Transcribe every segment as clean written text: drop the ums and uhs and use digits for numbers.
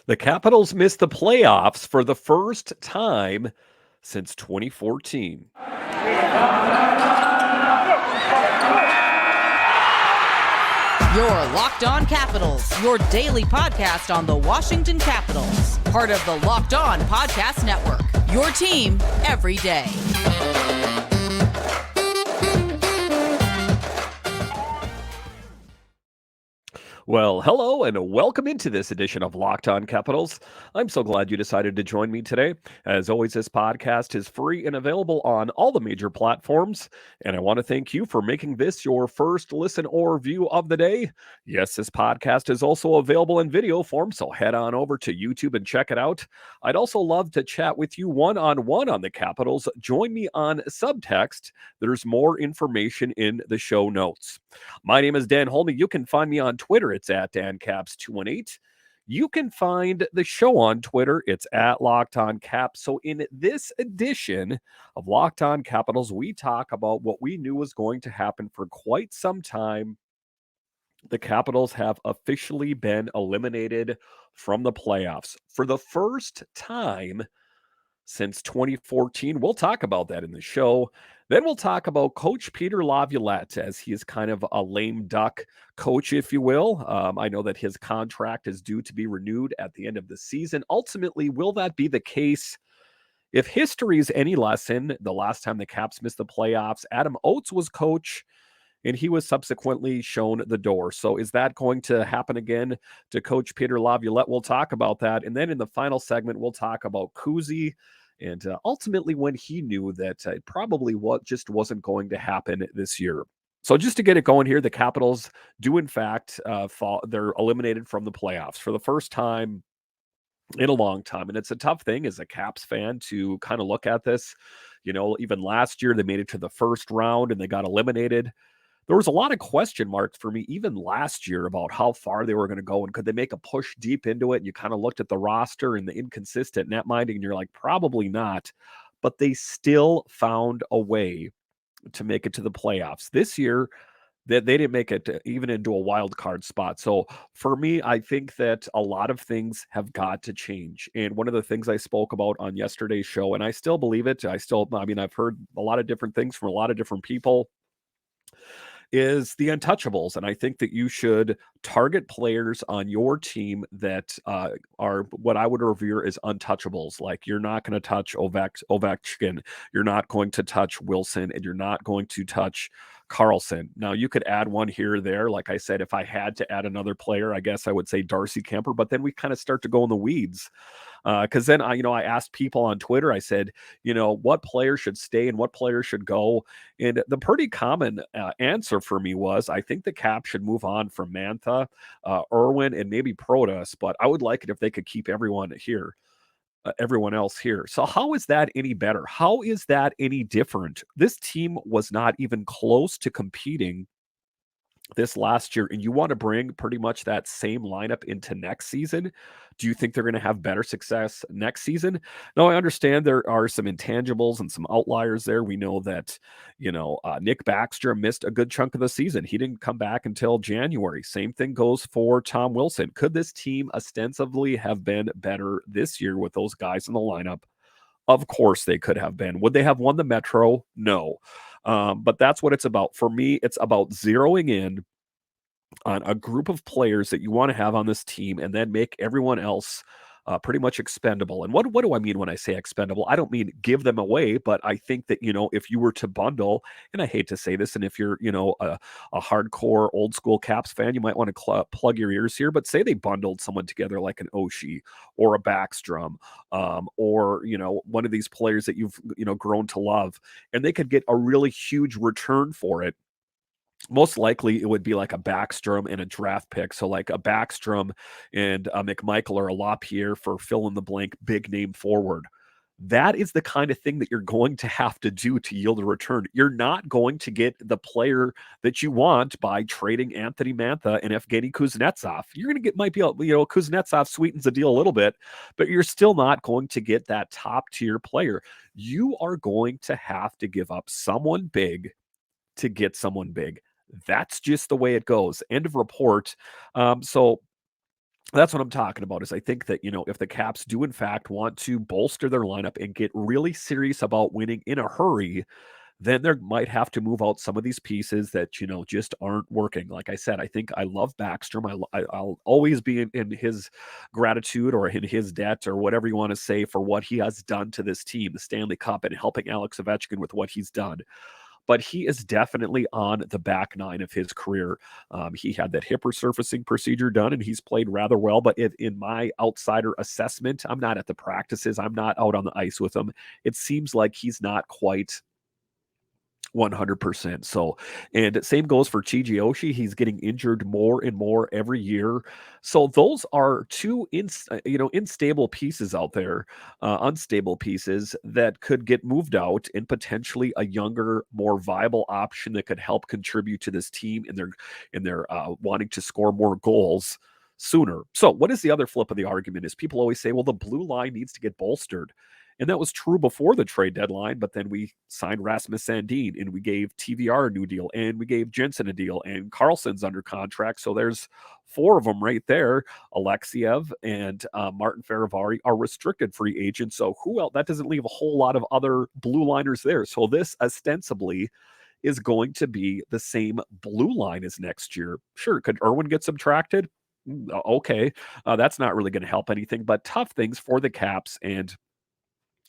The Capitals missed the playoffs for the first time since 2014. Your Locked On Capitals, your daily podcast on the Washington Capitals. Part of the Locked On Podcast Network, your team every day. Well, hello and welcome into this edition of Locked On Capitals. I'm so glad you decided to join me today. As always, this podcast is free and available on all the major platforms. And I want to thank you for making this your first listen or view of the day. Yes, this podcast is also available in video form, so head on over to YouTube and check it out. I'd also love to chat with you one-on-one on the Capitals. Join me on Subtext. There's more information in the show notes. My name is Dan Holme. You can find me on Twitter. It's at DanCaps218. You can find the show on Twitter. It's at Locked On Caps. So in this edition of Locked On Capitals, we talk about what we knew was going to happen for quite some time. The Capitals have officially been eliminated from the playoffs for the first time since 2014. We'll talk about that in the show. Then we'll talk about Coach Peter Laviolette, as he is kind of a lame duck coach, if you will. I know that his contract is due to be renewed at the end of the season. Ultimately, will that be the case? If history is any lesson, the last time the Caps missed the playoffs, Adam Oates was coach, and he was subsequently shown the door. So is that going to happen again to Coach Peter Laviolette? We'll talk about that. And then in the final segment, we'll talk about Kuzi and ultimately when he knew that it probably just wasn't going to happen this year. So just to get it going here, the Capitals do in fact fall. They're eliminated from the playoffs for the first time in a long time. And it's a tough thing as a Caps fan to kind of look at this. You know, even last year they made it to the first round and they got eliminated. There was a lot of question marks for me even last year about how far they were going to go and could they make a push deep into it. And you kind of looked at the roster and the inconsistent net minding and you're like, probably not. But they still found a way to make it to the playoffs. This year, they didn't make it even into a wild card spot. So for me, I think that a lot of things have got to change. And one of the things I spoke about on yesterday's show, and I still believe it, I've heard a lot of different things from a lot of different people, is the untouchables. And I think that you should target players on your team that are what I would revere as untouchables. Like you're not going to touch Ovechkin, you're not going to touch Wilson, and you're not going to touch Carlson. Now you could add one here or there. Like I said, if I had to add another player, I guess I would say Darcy Kemper, but then we kind of start to go in the weeds. Because then I asked people on Twitter, I said, what player should stay and what player should go? And the pretty common answer for me was, I think the Cap should move on from Mantha, Irwin, and maybe Protas, but I would like it if they could keep everyone here. Everyone else here. So how is that any better? How is that any different? This team was not even close to competing this last year, and you want to bring pretty much that same lineup into next season. Do you think they're going to have better success next season? No, I understand there are some intangibles and some outliers there. We know that, Nick Backstrom missed a good chunk of the season. He didn't come back until January. Same thing goes for Tom Wilson. Could this team ostensibly have been better this year with those guys in the lineup? Of course they could have been. Would they have won the Metro? No. But that's what it's about. For me, it's about zeroing in on a group of players that you want to have on this team and then make everyone else pretty much expendable. And what do I mean when I say expendable? I don't mean give them away, but I think that, if you were to bundle, and I hate to say this, and if you're, a hardcore old school Caps fan, you might want to plug your ears here, but say they bundled someone together like an Oshie or a Backstrom, or, one of these players that you've, grown to love, and they could get a really huge return for it. Most likely it would be like a Backstrom and a draft pick. So like a Backstrom and a McMichael or a LaPierre for fill in the blank big name forward. That is the kind of thing that you're going to have to do to yield a return. You're not going to get the player that you want by trading Anthony Mantha and Evgeny Kuznetsov. You're going to get, Kuznetsov sweetens the deal a little bit, but you're still not going to get that top tier player. You are going to have to give up someone big to get someone big. That's just the way it goes. End of report. So That's what I'm talking about is I think that, if the Caps do in fact want to bolster their lineup and get really serious about winning in a hurry, then there might have to move out some of these pieces that, just aren't working. Like I said, I think I love Backstrom. I'll always be in his gratitude or in his debt or whatever you want to say for what he has done to this team, the Stanley Cup, and helping Alex Ovechkin with what he's done. But he is definitely on the back nine of his career. He had that hip resurfacing procedure done, and he's played rather well. But in my outsider assessment, I'm not at the practices. I'm not out on the ice with him. It seems like he's not quite 100%. So, and same goes for Chiji Oshie. He's getting injured more and more every year. So those are two unstable pieces out there, unstable pieces that could get moved out and potentially a younger, more viable option that could help contribute to this team in their wanting to score more goals sooner. So, what is the other flip of the argument? Is people always say, well, the blue line needs to get bolstered. And that was true before the trade deadline, but then we signed Rasmus Sandin and we gave TVR a new deal and we gave Jensen a deal and Carlson's under contract. So there's four of them right there. Alexiev and Martin Feravari are restricted free agents. So who else? That doesn't leave a whole lot of other blue liners there. So this ostensibly is going to be the same blue line as next year. Sure, could Irwin get subtracted? Okay, that's not really going to help anything, but tough things for the Caps. And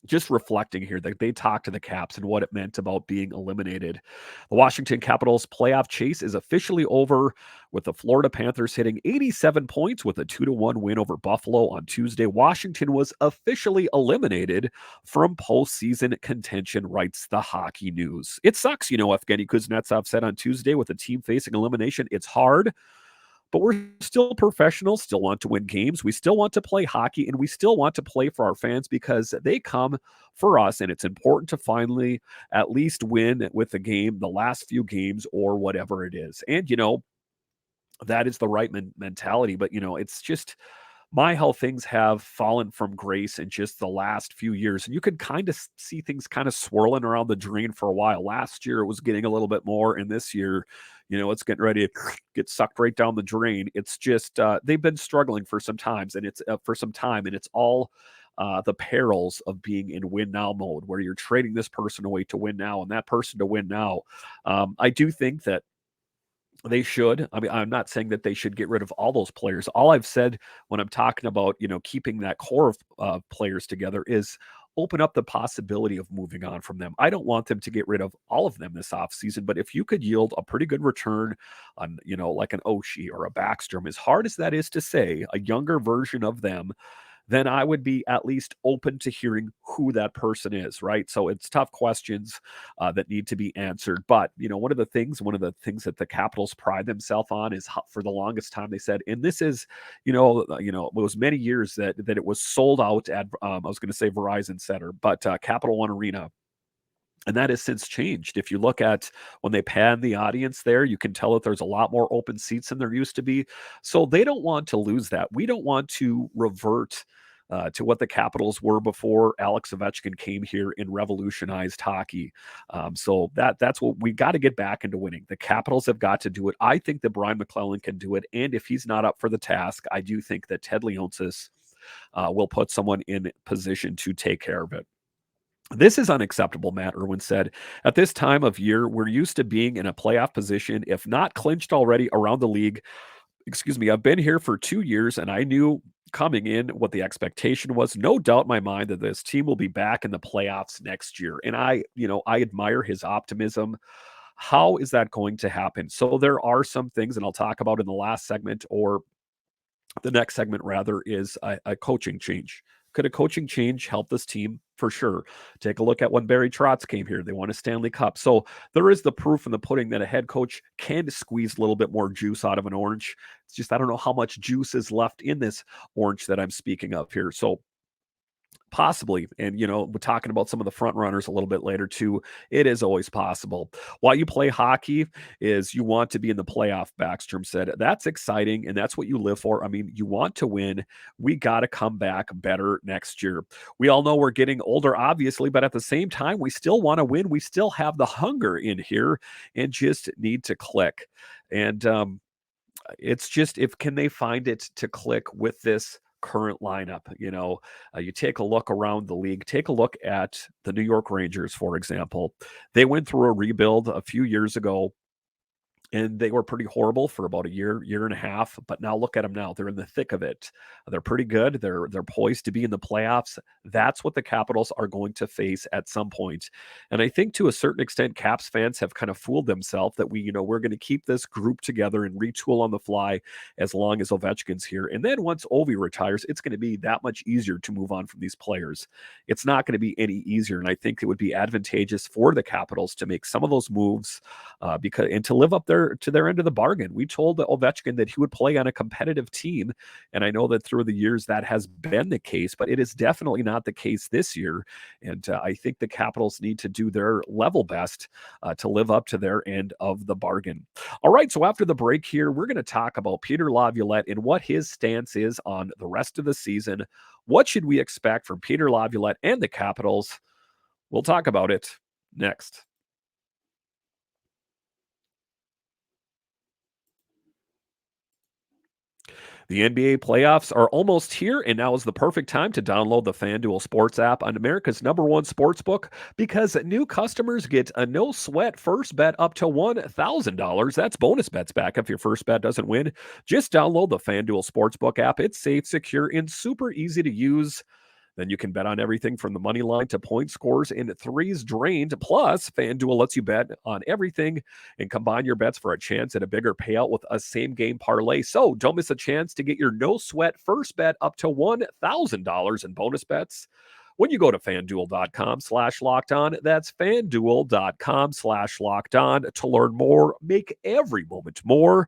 just reflecting here that they talked to the Caps and what it meant about being eliminated. The Washington Capitals playoff chase is officially over, with the Florida Panthers hitting 87 points with a 2-1 win over Buffalo on Tuesday. Washington was officially eliminated from postseason contention, writes the Hockey News. It sucks, Evgeny Kuznetsov said on Tuesday, with a team facing elimination, it's hard. But we're still professionals, still want to win games. We still want to play hockey, and we still want to play for our fans because they come for us, and it's important to finally at least win with the game, the last few games, or whatever it is. And, that is the right mentality. But, it's just how things have fallen from grace in just the last few years. And you could kind of see things kind of swirling around the drain for a while. Last year, it was getting a little bit more. And this year, it's getting ready to get sucked right down the drain. It's just, they've been struggling for some times and it's for some time. And it's all the perils of being in win now mode, where you're trading this person away to win now and that person to win now. I do think that they should. I mean, I'm not saying that they should get rid of all those players. All I've said when I'm talking about, keeping that core of players together is open up the possibility of moving on from them. I don't want them to get rid of all of them this offseason, but if you could yield a pretty good return on, like an Oshie or a Backstrom, as hard as that is to say, a younger version of them, then I would be at least open to hearing who that person is, right? So it's tough questions that need to be answered. But, one of the things that the Capitals pride themselves on is for the longest time, they said, and this is, it was many years that it was sold out at, I was going to say Verizon Center, but Capital One Arena. And that has since changed. If you look at when they pan the audience there, you can tell that there's a lot more open seats than there used to be. So they don't want to lose that. We don't want to revert to what the Capitals were before Alex Ovechkin came here and revolutionized hockey. So that's what we got to get back into winning. The Capitals have got to do it. I think that Brian McClellan can do it. And if he's not up for the task, I do think that Ted Leonsis will put someone in position to take care of it. This is unacceptable, Matt Irwin said. At this time of year, we're used to being in a playoff position, if not clinched already around the league. Excuse me, I've been here for 2 years, and I knew coming in what the expectation was. No doubt in my mind that this team will be back in the playoffs next year. And I admire his optimism. How is that going to happen? So there are some things, and I'll talk about in the last segment, or the next segment rather, is a coaching change. Could a coaching change help this team? For sure. Take a look at when Barry Trotz came here. They won a Stanley Cup. So there is the proof in the pudding that a head coach can squeeze a little bit more juice out of an orange. It's just I don't know how much juice is left in this orange that I'm speaking of here. So possibly. And, we're talking about some of the front runners a little bit later too. It is always possible. Why you play hockey is you want to be in the playoff, Backstrom said. That's exciting, and that's what you live for. I mean, you want to win. We got to come back better next year. We all know we're getting older, obviously, but at the same time, we still want to win. We still have the hunger in here and just need to click. And, It's just if can they find it to click with this current lineup? You take a look around the league, take a look at the New York Rangers, for example. They went through a rebuild a few years ago and they were pretty horrible for about a year and a half. But now look at them now; they're in the thick of it. They're pretty good. They're poised to be in the playoffs. That's what the Capitals are going to face at some point. And I think to a certain extent, Caps fans have kind of fooled themselves that we're going to keep this group together and retool on the fly as long as Ovechkin's here. And then once Ovi retires, it's going to be that much easier to move on from these players. It's not going to be any easier, and I think it would be advantageous for the Capitals to make some of those moves because and to live up to their end of the bargain. We told Ovechkin that he would play on a competitive team, and I know that through the years that has been the case, but it is definitely not the case this year. And I think the Capitals need to do their level best to live up to their end of the bargain. All right, so after the break here, we're going to talk about Peter Laviolette and what his stance is on the rest of the season. What should we expect from Peter Laviolette and the Capitals? We'll talk about it next. The NBA playoffs are almost here, and now is the perfect time to download the FanDuel Sports app on America's #1 sportsbook because new customers get a no sweat first bet up to $1,000. That's bonus bets back if your first bet doesn't win. Just download the FanDuel Sportsbook app. It's safe, secure, and super easy to use. Then you can bet on everything from the money line to point scores and threes drained. Plus, FanDuel lets you bet on everything and combine your bets for a chance at a bigger payout with a same game parlay. So don't miss a chance to get your no sweat first bet up to $1,000 in bonus bets when you go to fanduel.com/locked on. That's fanduel.com/locked on to learn more. Make every moment more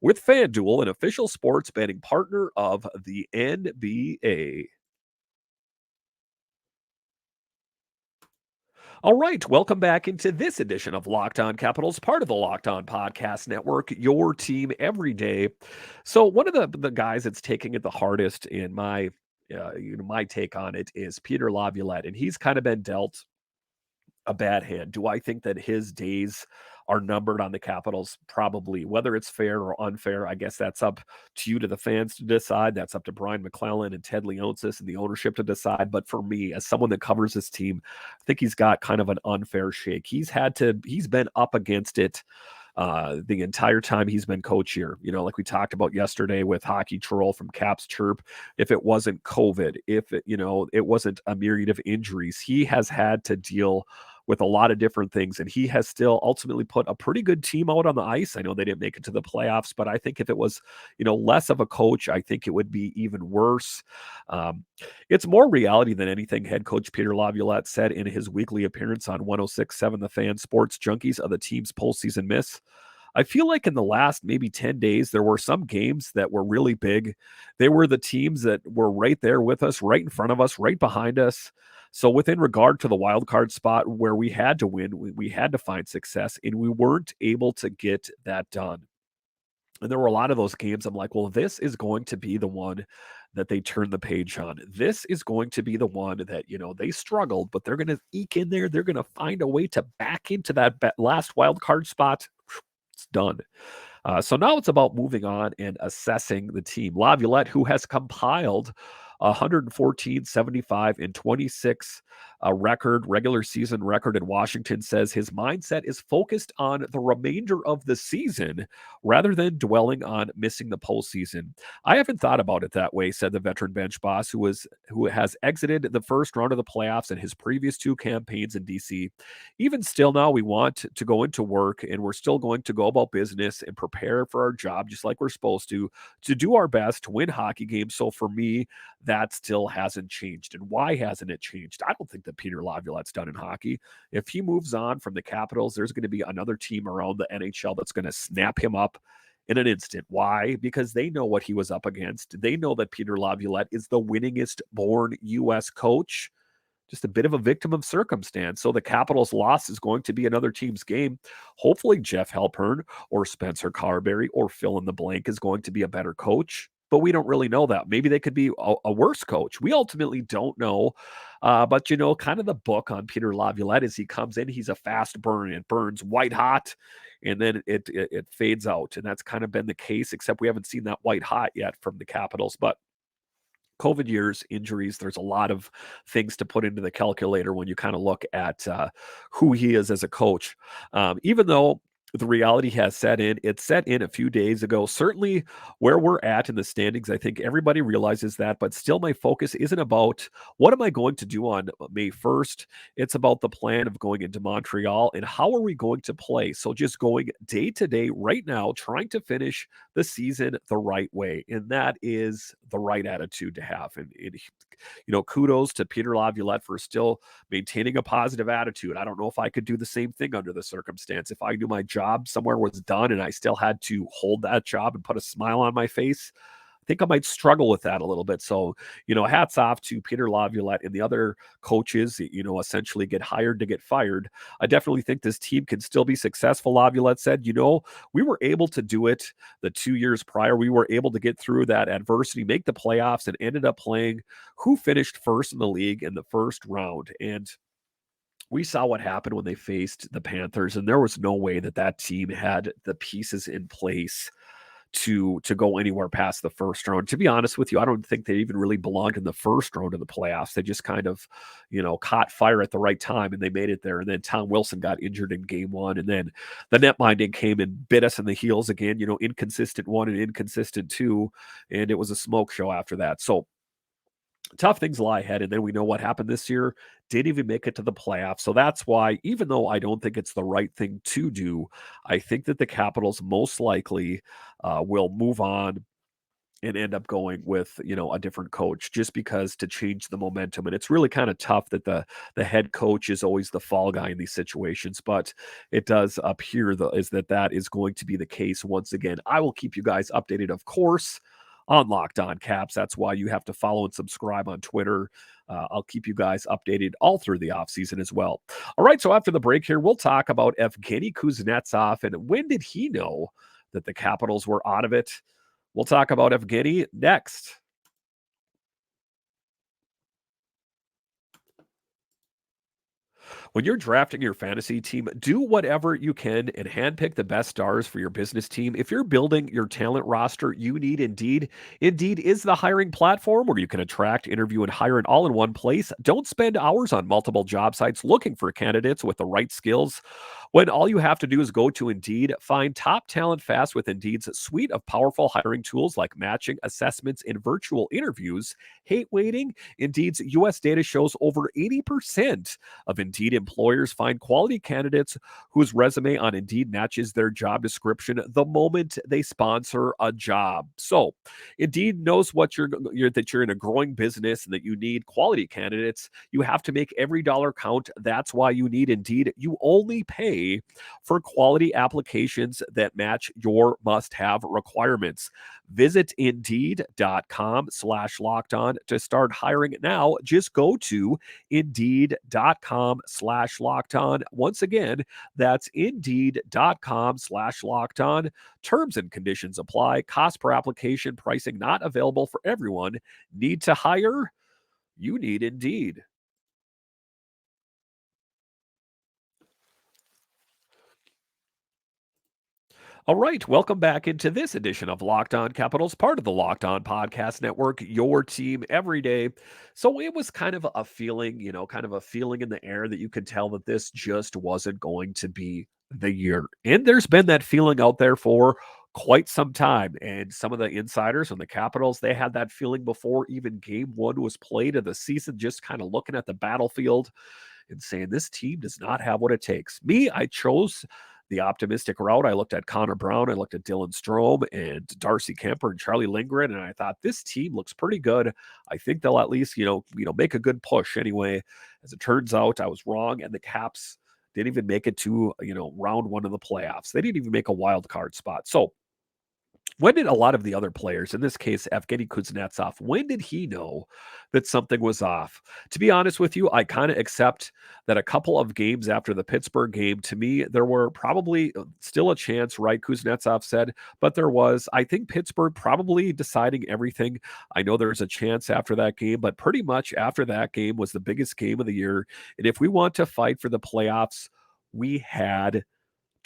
with FanDuel, an official sports betting partner of the NBA. All right, welcome back into this edition of Locked On Capitals, part of the Locked On Podcast Network, your team every day. So one of the guys that's taking it the hardest in my take on it is Peter Laviolette, and he's kind of been dealt a bad hand. Do I think that his days are numbered on the Capitals? Probably. Whether it's fair or unfair, I guess that's up to you, to the fans to decide. That's up to Brian McClellan and Ted Leonsis and the ownership to decide. But for me, as someone that covers this team, I think he's got kind of an unfair shake. He's been up against it the entire time he's been coach here. Like we talked about yesterday with Hockey Troll from Caps Chirp, if it wasn't COVID, if it wasn't a myriad of injuries, he has had to deal with a lot of different things, and he has still ultimately put a pretty good team out on the ice. I know they didn't make it to the playoffs, but I think if it was, less of a coach, I think it would be even worse. Um, it's more reality than anything, head coach Peter Laviolette said in his weekly appearance on 106.7 The Fan Sports Junkies of the team's postseason miss. I feel like in the last maybe 10 days, there were some games that were really big. They were the teams that were right there with us, right in front of us, right behind us. So within regard to the wild card spot where we had to win, we had to find success, and we weren't able to get that done. And there were a lot of those games. I'm like, well, this is going to be the one that they turn the page on. This is going to be the one that, they struggled, but they're going to eke in there. They're going to find a way to back into that last wild card spot. It's done. So now it's about moving on and assessing the team. Laviolette, who has compiled 114, 75, and 26 regular season record in Washington, says his mindset is focused on the remainder of the season rather than dwelling on missing the postseason. I haven't thought about it that way, said the veteran bench boss who has exited the first round of the playoffs in his previous two campaigns in DC. Even still now, we want to go into work, and we're still going to go about business and prepare for our job just like we're supposed to do our best to win hockey games. So for me, that still hasn't changed. And why hasn't it changed? I don't think that Peter Laviolette's done in hockey. If he moves on from the Capitals, there's going to be another team around the NHL that's going to snap him up in an instant. Why? Because they know what he was up against. They know that Peter Laviolette is the winningest born U.S. coach, just a bit of a victim of circumstance. So the Capitals' loss is going to be another team's game. Hopefully Jeff Halpern or Spencer Carberry or fill in the blank is going to be a better coach, but we don't really know that. Maybe they could be a worse coach. We ultimately don't know. But, kind of the book on Peter Laviolette is he comes in, he's a fast burn. It burns white hot. and then it fades out. And that's kind of been the case, except we haven't seen that white hot yet from the Capitals. But COVID years, injuries, there's a lot of things to put into the calculator when you kind of look at who he is as a coach. Even though the reality has set in, it set in a few days ago. Certainly, where we're at in the standings, I think everybody realizes that, but still, my focus isn't about what am I going to do on May 1st. It's about the plan of going into Montreal and how are we going to play. So, just going day to day right now, trying to finish the season the right way. And that is the right attitude to have. And kudos to Peter Laviolette for still maintaining a positive attitude. I don't know if I could do the same thing under the circumstance. If I knew my job somewhere was done and I still had to hold that job and put a smile on my face, I think I might struggle with that a little bit. So, hats off to Peter Laviolette and the other coaches, essentially get hired to get fired. I definitely think this team can still be successful. Laviolette said, we were able to do it the 2 years prior. We were able to get through that adversity, make the playoffs, and ended up playing who finished first in the league in the first round. And we saw what happened when they faced the Panthers, and there was no way that that team had the pieces in place to go anywhere past the first round. To be honest with you, I don't think they even really belonged in the first round of the playoffs. They just kind of, caught fire at the right time and they made it there. And then Tom Wilson got injured in game one. And then the net minding came and bit us in the heels again, inconsistent one and inconsistent two. And it was a smoke show after that. So tough things lie ahead. And then we know what happened this year. Didn't even make it to the playoffs. So that's why, even though I don't think it's the right thing to do, I think that the Capitals most likely will move on and end up going with a different coach, just because to change the momentum. And it's really kind of tough that the head coach is always the fall guy in these situations, but it does appear that is going to be the case once again. I will keep you guys updated, of course, on Locked On Caps. That's why you have to follow and subscribe on Twitter. I'll keep you guys updated all through the offseason as well. All right, so after the break here, we'll talk about Evgeny Kuznetsov and when did he know that the Capitals were out of it. We'll talk about Evgeny next. When you're drafting your fantasy team, do whatever you can and handpick the best stars for your business team. If you're building your talent roster, you need Indeed. Indeed is the hiring platform where you can attract, interview, and hire it all in one place. Don't spend hours on multiple job sites looking for candidates with the right skills, when all you have to do is go to Indeed. Find top talent fast with Indeed's suite of powerful hiring tools like matching, assessments, and virtual interviews. Hate waiting? Indeed's U.S. data shows over 80% of Indeed employers find quality candidates whose resume on Indeed matches their job description the moment they sponsor a job. So, Indeed knows that you're in a growing business and that you need quality candidates. You have to make every dollar count. That's why you need Indeed. You only pay for quality applications that match your must-have requirements. Visit Indeed.com/lockedon to start hiring now. Just go to Indeed.com/lockedon. Once again, that's Indeed.com/lockedon. Terms and conditions apply. Cost per application. Pricing not available for everyone. Need to hire? You need Indeed. All right, welcome back into this edition of Locked On Capitals, part of the Locked On Podcast Network, your team every day. So it was kind of a feeling, kind of a feeling in the air that you could tell that this just wasn't going to be the year. And there's been that feeling out there for quite some time. And some of the insiders on the Capitals, they had that feeling before even game one was played of the season, just kind of looking at the battlefield and saying this team does not have what it takes. Me, I chose the optimistic route. I looked at Connor Brown, I looked at Dylan Strome and Darcy Kemper and Charlie Lindgren, and I thought this team looks pretty good. I think they'll at least, make a good push anyway. As it turns out, I was wrong, and the Caps didn't even make it to, round one of the playoffs. They didn't even make a wild card spot. So when did a lot of the other players, in this case, Evgeny Kuznetsov, when did he know that something was off? To be honest with you, I kind of accept that a couple of games after the Pittsburgh game, to me, there were probably still a chance, right? Kuznetsov said, but there was, I think Pittsburgh probably deciding everything. I know there's a chance after that game, but pretty much after that game was the biggest game of the year. And if we want to fight for the playoffs, we had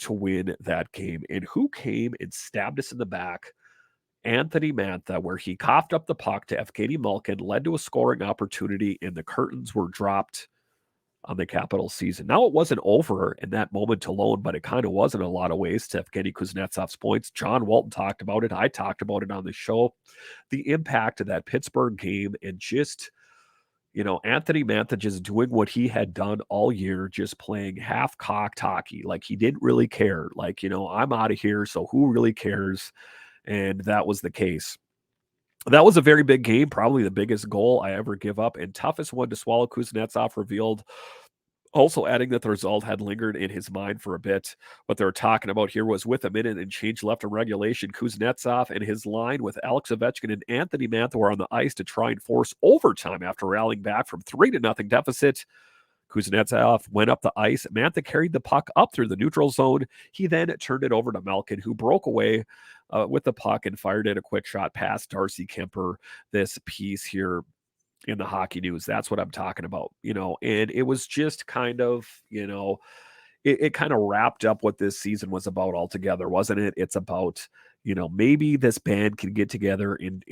to win that game. And who came and stabbed us in the back? Anthony Mantha, where he coughed up the puck to Evgeny Malkin, led to a scoring opportunity, and the curtains were dropped on the Capitals season. Now, it wasn't over in that moment alone, but it kind of was in a lot of ways to Evgeny Kuznetsov's points. John Walton talked about it. I talked about it on the show. The impact of that Pittsburgh game and just, Anthony Mantha just doing what he had done all year, just playing half-cocked hockey. Like, he didn't really care. Like, I'm out of here, so who really cares? And that was the case. That was a very big game, probably the biggest goal I ever give up, and toughest one to swallow. Kuznetsov revealed, also adding that the result had lingered in his mind for a bit. What they were talking about here was with a minute and change left in regulation, Kuznetsov and his line with Alex Ovechkin and Anthony Mantha were on the ice to try and force overtime after rallying back from 3-0 deficit. Kuznetsov went up the ice. Mantha carried the puck up through the neutral zone. He then turned it over to Malkin, who broke away with the puck and fired it a quick shot past Darcy Kemper. This piece here in the Hockey News, that's what I'm talking about, and it was just kind of, it kind of wrapped up what this season was about altogether, wasn't it? It's about, maybe this band can get together and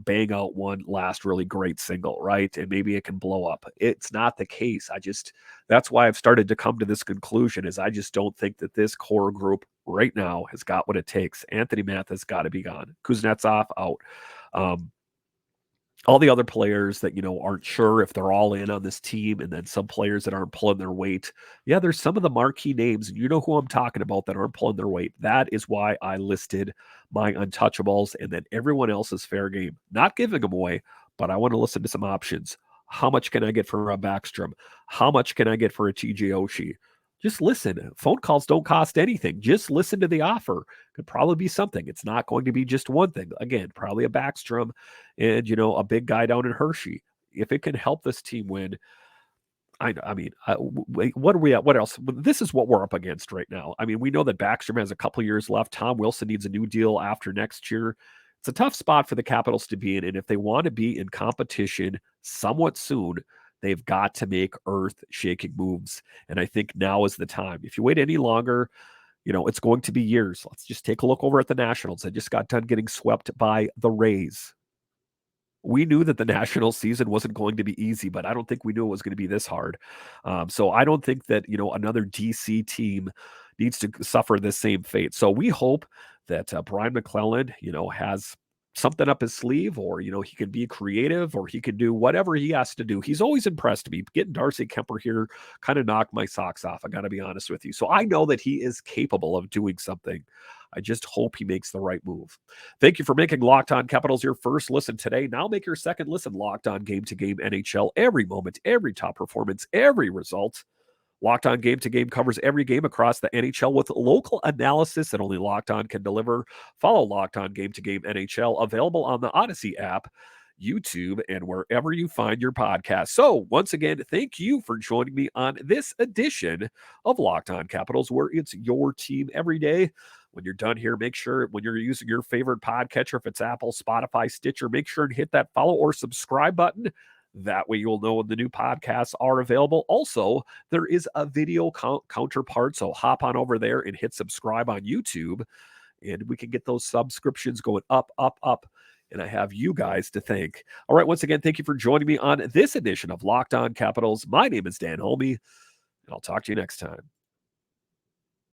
bang out one last really great single, right? And maybe it can blow up. It's not the case. That's why I've started to come to this conclusion, is I just don't think that this core group right now has got what it takes. Anthony Mantha's got to be gone. Kuznetsov out. All the other players that, aren't sure if they're all in on this team, and then some players that aren't pulling their weight. Yeah, there's some of the marquee names, and you know who I'm talking about, that aren't pulling their weight. That is why I listed my untouchables, and then everyone else is fair game. Not giving them away, but I want to listen to some options. How much can I get for a Backstrom? How much can I get for a TJ Oshie? Just listen. Phone calls don't cost anything. Just listen to the offer. Could probably be something. It's not going to be just one thing. Again, probably a Backstrom and, a big guy down in Hershey. If it can help this team win, what are we at? What else? This is what we're up against right now. I mean, we know that Backstrom has a couple years left. Tom Wilson needs a new deal after next year. It's a tough spot for the Capitals to be in. And if they want to be in competition somewhat soon, they've got to make earth-shaking moves. And I think now is the time. If you wait any longer, it's going to be years. Let's just take a look over at the Nationals. They just got done getting swept by the Rays. We knew that the national season wasn't going to be easy, but I don't think we knew it was going to be this hard. So I don't think that, another DC team needs to suffer this same fate. So we hope that Brian McClellan, has something up his sleeve, or, he can be creative, or he can do whatever he has to do. He's always impressed me. Getting Darcy Kemper here kind of knocked my socks off. I got to be honest with you. So I know that he is capable of doing something. I just hope he makes the right move. Thank you for making Locked On Capitals your first listen today. Now make your second listen Locked On Game to Game NHL. Every moment, every top performance, every result. Locked On Game to Game covers every game across the NHL with local analysis that only Locked On can deliver. Follow Locked On Game to Game NHL, available on the Odyssey app, YouTube, and wherever you find your podcast. So once again, thank you for joining me on this edition of Locked On Capitals, where it's your team every day. When you're done here, make sure when you're using your favorite podcatcher, if it's Apple, Spotify, Stitcher, make sure to hit that follow or subscribe button. That way you'll know when the new podcasts are available. Also, there is a video counterpart, so hop on over there and hit subscribe on YouTube, and we can get those subscriptions going up, up, up. And I have you guys to thank. All right, once again, thank you for joining me on this edition of Locked On Capitals. My name is Dan Holme, and I'll talk to you next time.